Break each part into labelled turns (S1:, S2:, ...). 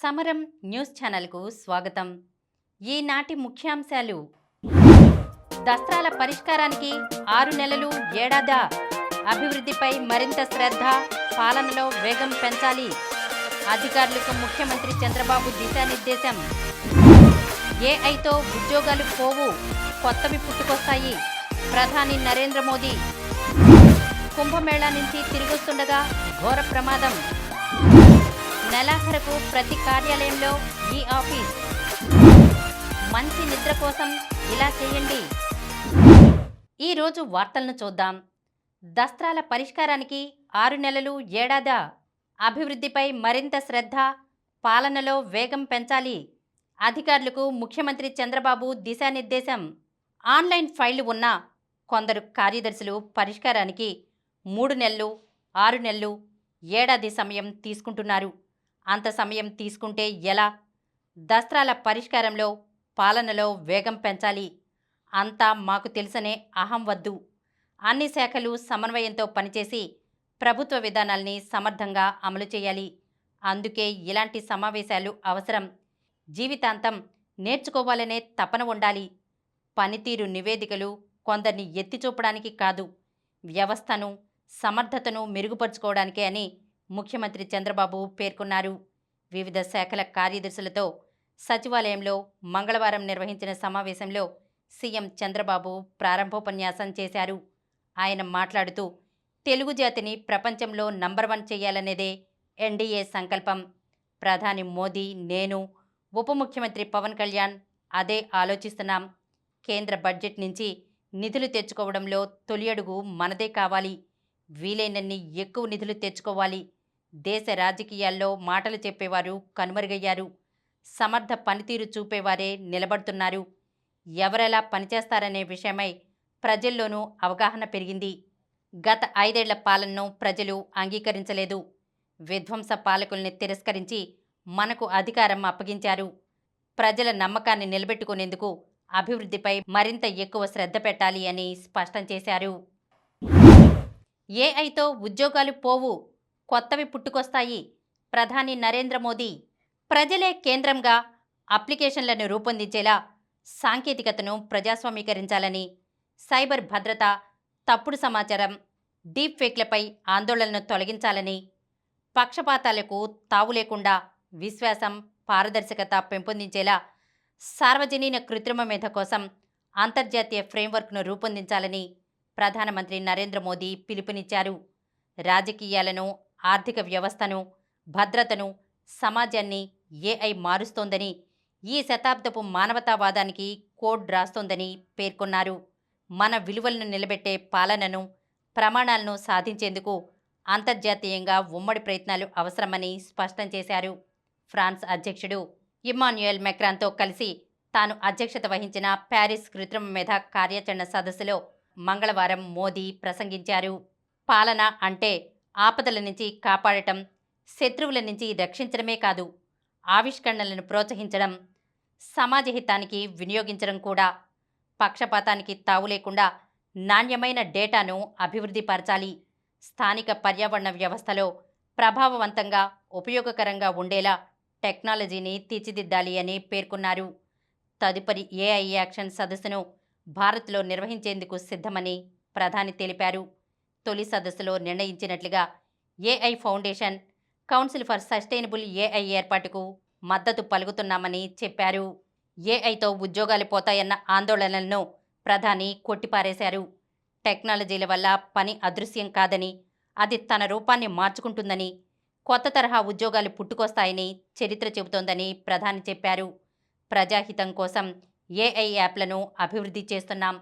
S1: సమరం న్యూస్ ఛానల్కు స్వాగతం. ఈనాటి ముఖ్యాంశాలు: దస్త్రాల పరిష్కారానికి 6 నెలలు ఏడాదా, అభివృద్ధిపై మరింత శ్రద్ధ, పాలనలో వేగం పెంచాలి, అధికారులకు ముఖ్యమంత్రి చంద్రబాబు దిశానిర్దేశం. ఏఐతో ఉద్యోగాలు పోవు, కొత్తవి పుట్టుకొస్తాయి, ప్రధాని నరేంద్ర మోదీ. కుంభమేళా నుంచి తిరిగొస్తుండగా ఘోర ప్రమాదం, నెలాఖరుకు ప్రతి కార్యాలయంలో ఈ ఆఫీస్. మంచి నిద్ర కోసం ఇలా చేయండి. ఈరోజు వార్తలను చూద్దాం. దస్త్రాల పరిష్కారానికి 6 నెలలు ఏడాదా, అభివృద్ధిపై మరింత శ్రద్ధ, పాలనలో వేగం పెంచాలి, అధికారులకు ముఖ్యమంత్రి చంద్రబాబు దిశానిర్దేశం. ఆన్లైన్ ఫైళ్లు ఉన్న కొందరు కార్యదర్శులు పరిష్కారానికి 3 నెలలు, 6 నెలలు, ఏడాది సమయం తీసుకుంటున్నారు. అంత సమయం తీసుకుంటే ఎలా? దస్త్రాల పరిష్కారంలో, పాలనలో వేగం పెంచాలి. అంతా మాకు తెలుసనే అహం వద్దు. అన్ని శాఖలు సమన్వయంతో పనిచేసి ప్రభుత్వ విధానాల్ని సమర్థంగా అమలు చేయాలి. అందుకే ఇలాంటి సమావేశాలు అవసరం. జీవితాంతం నేర్చుకోవాలనే తపన ఉండాలి. పనితీరు నివేదికలు కొందరిని ఎత్తిచూపడానికి కాదు, వ్యవస్థను, సమర్థతను మెరుగుపరుచుకోవడానికే అని ముఖ్యమంత్రి చంద్రబాబు పేర్కొన్నారు. వివిధ శాఖల కార్యదర్శులతో సచివాలయంలో మంగళవారం నిర్వహించిన సమావేశంలో సీఎం చంద్రబాబు ప్రారంభోపన్యాసం చేశారు. ఆయన మాట్లాడుతూ, తెలుగు జాతిని ప్రపంచంలో నంబర్ 1 చేయాలనేదే ఎన్డీఏ సంకల్పం. ప్రధాని మోదీ, నేను, ఉప ముఖ్యమంత్రి పవన్ కళ్యాణ్ అదే ఆలోచిస్తున్నాం. కేంద్ర బడ్జెట్ నుంచి నిధులు తెచ్చుకోవడంలో తొలి అడుగు మనదే కావాలి. వీలైనన్ని ఎక్కువ నిధులు తెచ్చుకోవాలి. దేశ రాజకీయాల్లో మాటలు చెప్పేవారు కనుమరుగయ్యారు. సమర్థ పనితీరు చూపేవారే నిలబడుతున్నారు. ఎవరెలా పనిచేస్తారనే విషయమై ప్రజల్లోనూ అవగాహన పెరిగింది. గత 5 ఏళ్ల పాలనను ప్రజలు అంగీకరించలేదు. విధ్వంస పాలకుల్ని తిరస్కరించి మనకు అధికారం అప్పగించారు. ప్రజల నమ్మకాన్ని నిలబెట్టుకునేందుకు అభివృద్ధిపై మరింత ఎక్కువ శ్రద్ధ పెట్టాలి అని స్పష్టం చేశారు. ఏఐతో ఉద్యోగాలు పోవు, కొత్తవి పుట్టుకొస్తాయి, ప్రధాని నరేంద్ర మోదీ. ప్రజలే కేంద్రంగా అప్లికేషన్లను రూపొందించేలా సాంకేతికతను ప్రజాస్వామీకరించాలని, సైబర్ భద్రత, తప్పుడు సమాచారం, డీప్ ఫేక్లపై ఆందోళనను తొలగించాలని, పక్షపాతాలకు తావు లేకుండా విశ్వాసం, పారదర్శకత పెంపొందించేలా సార్వజనీన కృత్రిమ మేధ కోసం అంతర్జాతీయ ఫ్రేమ్వర్క్ను రూపొందించాలని ప్రధానమంత్రి నరేంద్ర మోదీ పిలుపునిచ్చారు. రాజకీయాలను, ఆర్థిక వ్యవస్థను, భద్రతను, సమాజాన్ని ఏఐ మారుస్తోందని, ఈ శతాబ్దపు మానవతావాదానికి కోడ్ రాస్తోందని పేర్కొన్నారు. మన విలువలను నిలబెట్టే పాలనను, ప్రమాణాలను సాధించేందుకు అంతర్జాతీయంగా ఉమ్మడి ప్రయత్నాలు అవసరమని స్పష్టం చేశారు. ఫ్రాన్స్ అధ్యక్షుడు ఇమ్మాన్యుయల్ మెక్రాన్తో కలిసి తాను అధ్యక్షత వహించిన ప్యారిస్ కృత్రిమ మేధ కార్యాచరణ సదస్సులో మంగళవారం మోదీ ప్రసంగించారు. పాలన అంటే ఆపదల నుంచి కాపాడటం, శత్రువుల నుంచి రక్షించడమే కాదు, ఆవిష్కరణలను ప్రోత్సహించడం, సమాజ హితానికి వినియోగించడం కూడా. పక్షపాతానికి తావు లేకుండా నాణ్యమైన డేటాను అభివృద్ధి పరచాలి. స్థానిక పర్యావరణ వ్యవస్థలో ప్రభావవంతంగా, ఉపయోగకరంగా ఉండేలా టెక్నాలజీని తీర్చిదిద్దాలి అని పేర్కొన్నారు. తదుపరి ఏఐ యాక్షన్ సదస్సును భారత్లో నిర్వహించేందుకు సిద్ధమని ప్రధాని తెలిపారు. తొలి సదస్సులో నిర్ణయించినట్లుగా AI foundation, council for sustainable AI ఏర్పాటుకు మద్దతు పలుకుతున్నామని చెప్పారు. ఏఐతో ఉద్యోగాలు పోతాయన్న ఆందోళనలను ప్రధాని కొట్టిపారేశారు. టెక్నాలజీల వల్ల పని అదృశ్యం కాదని, అది తన రూపాన్ని మార్చుకుంటుందని, కొత్త తరహా ఉద్యోగాలు పుట్టుకొస్తాయని చరిత్ర చెబుతోందని ప్రధాని చెప్పారు. ప్రజాహితం కోసం ఏఐ యాప్లను అభివృద్ధి చేస్తున్నాం.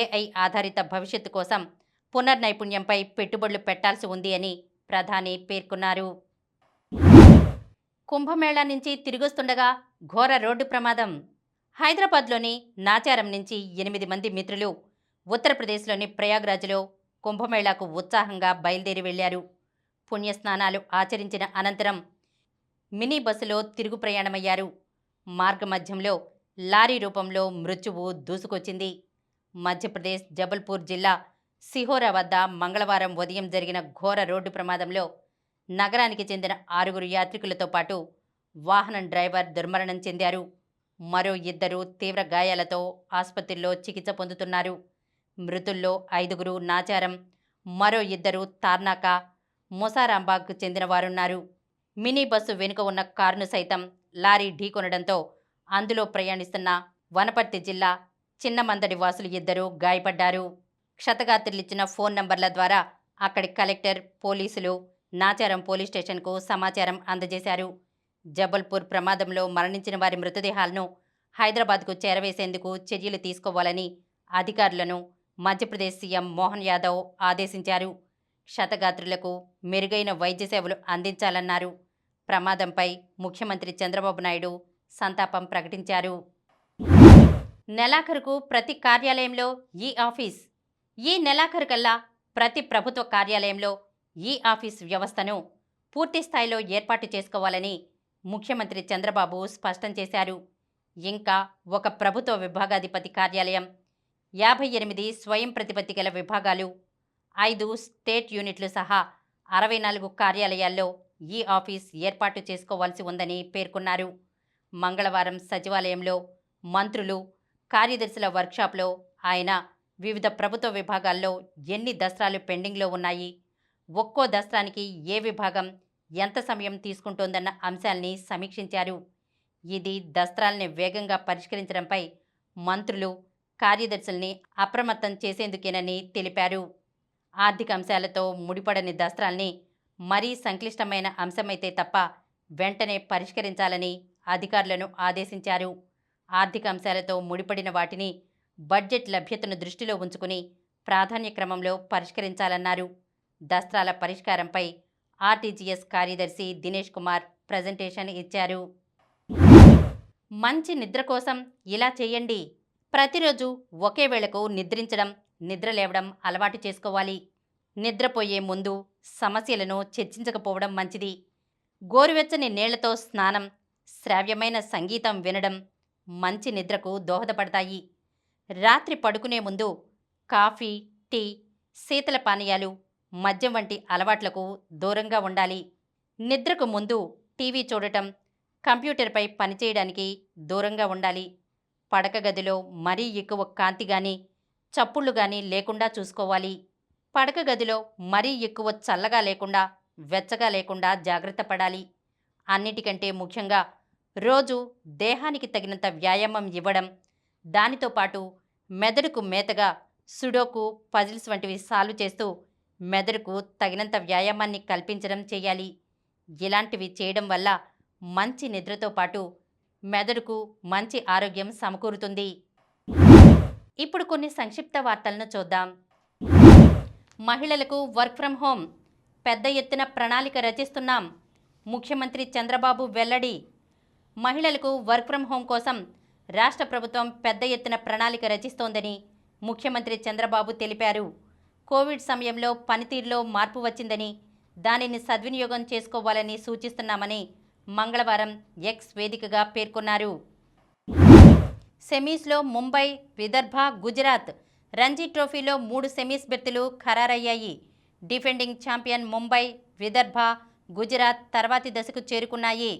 S1: ఏఐ ఆధారిత భవిష్యత్తు కోసం పునర్నైపుణ్యంపై పెట్టుబడులు పెట్టాల్సి ఉంది అని ప్రధాని పేర్కొన్నారు. కుంభమేళా నుంచి తిరిగొస్తుండగా ఘోర రోడ్డు ప్రమాదం. హైదరాబాద్లోని నాచారం నుంచి 8 మంది మిత్రులు ఉత్తరప్రదేశ్లోని ప్రయాగ్రాజ్లో కుంభమేళాకు ఉత్సాహంగా బయలుదేరి వెళ్లారు. పుణ్యస్నానాలు ఆచరించిన అనంతరం మినీ బస్సులో తిరుగు ప్రయాణమయ్యారు. మార్గమధ్యంలో లారీ రూపంలో మృత్యువు దూసుకొచ్చింది. మధ్యప్రదేశ్ జబల్పూర్ జిల్లా సిహోరా వద్ద మంగళవారం ఉదయం జరిగిన ఘోర రోడ్డు ప్రమాదంలో నగరానికి చెందిన 6 యాత్రికులతో పాటు వాహనం డ్రైవర్ దుర్మరణం చెందారు. మరో 2 తీవ్ర గాయాలతో ఆసుపత్రిలో చికిత్స పొందుతున్నారు. మృతుల్లో 5 నాచారం, మరో 2 తార్నాక, ముసారాంబాగ్కు చెందిన వారున్నారు. మినీ బస్సు వెనుక ఉన్న కారును సైతం లారీ ఢీకొనడంతో అందులో ప్రయాణిస్తున్న వనపర్తి జిల్లా చిన్నమందడి వాసులు 2 గాయపడ్డారు. క్షతగాత్రులిచ్చిన ఫోన్ నంబర్ల ద్వారా అక్కడి కలెక్టర్, పోలీసులు నాచారం పోలీస్ స్టేషన్కు సమాచారం అందజేశారు. జబల్పూర్ ప్రమాదంలో మరణించిన వారి మృతదేహాలను హైదరాబాద్కు చేరవేసేందుకు చర్యలు తీసుకోవాలని అధికారులను మధ్యప్రదేశ్ సీఎం మోహన్ యాదవ్ ఆదేశించారు. క్షతగాత్రులకు మెరుగైన వైద్య సేవలు అందించాలన్నారు. ప్రమాదంపై ముఖ్యమంత్రి చంద్రబాబు నాయుడు సంతాపం ప్రకటించారు. నెలాఖరుకు ప్రతి కార్యాలయంలో ఈ-ఆఫీస్. ఈ నెలాఖరుకల్లా ప్రతి ప్రభుత్వ కార్యాలయంలో ఈ-ఆఫీస్ వ్యవస్థను పూర్తిస్థాయిలో ఏర్పాటు చేసుకోవాలని ముఖ్యమంత్రి చంద్రబాబు స్పష్టం చేశారు. ఇంకా ఒక ప్రభుత్వ విభాగాధిపతి కార్యాలయం, 58 స్వయం ప్రతిపత్తి గల విభాగాలు, 5 స్టేట్ యూనిట్లు సహా 64 కార్యాలయాల్లో ఈ-ఆఫీస్ ఏర్పాటు చేసుకోవాల్సి ఉందని పేర్కొన్నారు. మంగళవారం సచివాలయంలో మంత్రులు, కార్యదర్శుల వర్క్షాప్లో ఆయన వివిధ ప్రభుత్వ విభాగాల్లో ఎన్ని దస్త్రాలు పెండింగ్లో ఉన్నాయి, ఒక్కో దస్త్రానికి ఏ విభాగం ఎంత సమయం తీసుకుంటోందన్న అంశాల్ని సమీక్షించారు. ఇది దస్త్రాల్ని వేగంగా పరిష్కరించడంపై మంత్రులు, కార్యదర్శుల్ని అప్రమత్తం చేసేందుకేనని తెలిపారు. ఆర్థిక అంశాలతో ముడిపడని దస్త్రాల్ని మరీ సంక్లిష్టమైన అంశమైతే తప్ప వెంటనే పరిష్కరించాలని అధికారులను ఆదేశించారు. ఆర్థిక అంశాలతో ముడిపడిన వాటిని బడ్జెట్ లభ్యతను దృష్టిలో ఉంచుకుని ప్రాధాన్య క్రమంలో పరిష్కరించాలన్నారు. దస్త్రాల పరిష్కారంపై ఆర్టీజీఎస్ కార్యదర్శి దినేష్ కుమార్ ప్రజెంటేషన్ ఇచ్చారు. మంచి నిద్ర కోసం ఇలా చేయండి. ప్రతిరోజు ఒకే వేళకు నిద్రించడం, నిద్ర లేవడం అలవాటు చేసుకోవాలి. నిద్రపోయే ముందు సమస్యలను చర్చించకపోవడం మంచిది. గోరువెచ్చని నీళ్లతో స్నానం, శ్రావ్యమైన సంగీతం వినడం మంచి నిద్రకు దోహదపడతాయి. రాత్రి పడుకునే ముందు కాఫీ, టీ, శీతల పానీయాలు, మద్యం వంటి అలవాట్లకు దూరంగా ఉండాలి. నిద్రకు ముందు టీవీ చూడటం, కంప్యూటర్పై పనిచేయడానికి దూరంగా ఉండాలి. పడక గదిలో మరీ ఎక్కువ కాంతి కానీ, చప్పుళ్ళు కానీ లేకుండా చూసుకోవాలి. పడక గదిలో మరీ ఎక్కువ చల్లగా లేకుండా, వెచ్చగా లేకుండా జాగ్రత్త పడాలి. అన్నిటికంటే ముఖ్యంగా రోజు దేహానికి తగినంత వ్యాయామం ఇవ్వడం, దానితో పాటు మెదడుకు మేతగా సుడోకు, పజిల్స్ వంటివి సాల్వ్ చేస్తూ మెదడుకు తగినంత వ్యాయామాన్ని కల్పించడం చేయాలి. ఇలాంటివి చేయడం వల్ల మంచి నిద్రతో పాటు మెదడుకు మంచి ఆరోగ్యం సమకూరుతుంది. ఇప్పుడు కొన్ని సంక్షిప్త వార్తలను చూద్దాం. మహిళలకు వర్క్ ఫ్రం హోం, పెద్ద ఎత్తున ప్రణాళిక రచిస్తున్నాం. ముఖ్యమంత్రి చంద్రబాబు వెల్లడి. మహిళలకు వర్క్ ఫ్రం హోం కోసం రాష్ట్ర ప్రభుత్వం పెద్ద ఎత్తున ప్రణాళిక రచిస్తోందని ముఖ్యమంత్రి చంద్రబాబు తెలిపారు. కోవిడ్ సమయంలో పనితీరులో మార్పు వచ్చిందని, దానిని సద్వినియోగం చేసుకోవాలని సూచిస్తున్నామని మంగళవారం ఎక్స్ వేదికగా పేర్కొన్నారు. సెమీస్లో ముంబై, విదర్భ, గుజరాత్. రంజీ ట్రోఫీలో 3 సెమీస్ బెర్తులు ఖరారయ్యాయి. డిఫెండింగ్ ఛాంపియన్ ముంబై, విదర్భ, గుజరాత్ తర్వాతి దశకు చేరుకున్నాయి.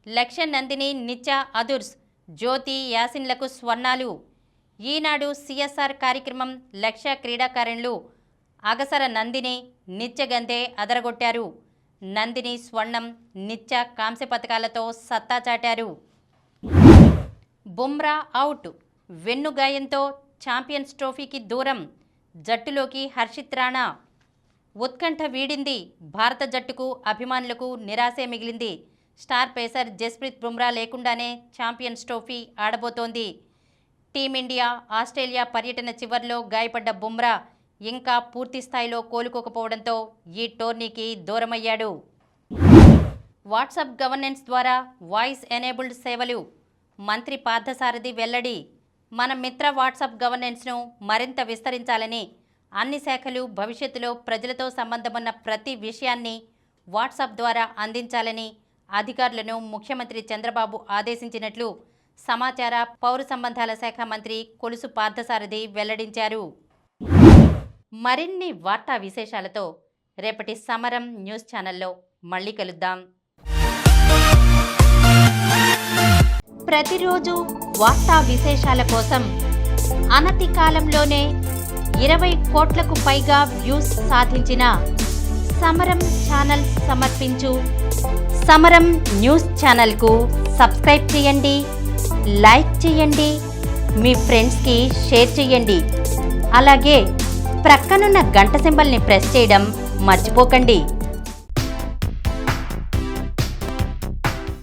S1: లక్ష్య నందిని, నిత్య అదుర్స్, జ్యోతి, యాసిన్లకు స్వర్ణాలు. ఈనాడు సిఎస్ఆర్ కార్యక్రమం లక్ష్య క్రీడాకారిణులు అగసర నందిని, నిత్య గంధే అదరగొట్టారు. నందిని స్వర్ణం, నిత్య కాంస్య పతకాలతో సత్తా చాటారు. బుమ్రా అవుట్. వెన్ను గాయంతో ఛాంపియన్స్ ట్రోఫీకి దూరం. జట్టులోకి హర్షిత్ రాణా. ఉత్కంఠ వీడింది. భారత జట్టుకు, అభిమానులకు నిరాశే మిగిలింది. స్టార్ పేసర్ జస్ప్రీత్ బుమ్రా లేకుండానే ఛాంపియన్స్ ట్రోఫీ ఆడబోతోంది. టీమిండియా ఆస్ట్రేలియా పర్యటన చివర్లో గాయపడ్డ బుమ్రా ఇంకా పూర్తి స్థాయిలో కోలుకోకపోవడంతో ఈ టోర్నీకి దూరమయ్యాడు. వాట్సాప్ గవర్నెన్స్ ద్వారా వాయిస్ ఎనేబుల్డ్ సేవలు. మంత్రి పార్థసారథి వెల్లడి. మన మిత్ర వాట్సాప్ గవర్నెన్స్ను మరింత విస్తరించాలని, అన్ని శాఖలు భవిష్యత్తులో ప్రజలతో సంబంధమున్న ప్రతి విషయాన్ని వాట్సాప్ ద్వారా అందించాలని అధికారులను ముఖ్యమంత్రి చంద్రబాబు ఆదేశించినట్లు సమాచార, పౌర సంబంధాల శాఖ మంత్రి కొలుసు పార్థసారథి వెల్లడించారు. మరిన్ని వార్తా విశేషాలతో రేపటి సమరం న్యూస్ ఛానల్లో మళ్ళీ కలుద్దాం. ప్రతిరోజు వార్తా విశేషాల కోసం అనతి కాలంలోనే 20 కోట్లకు పైగా వ్యూస్ సాధించిన సమరం ఛానల్ సమర్పించు సమరం న్యూస్ ఛానల్కు సబ్స్క్రైబ్ చేయండి, లైక్ చేయండి, మీ ఫ్రెండ్స్కి షేర్ చేయండి. అలాగే ప్రక్కనున్న గంట సింబల్ని ప్రెస్ చేయడం మర్చిపోకండి.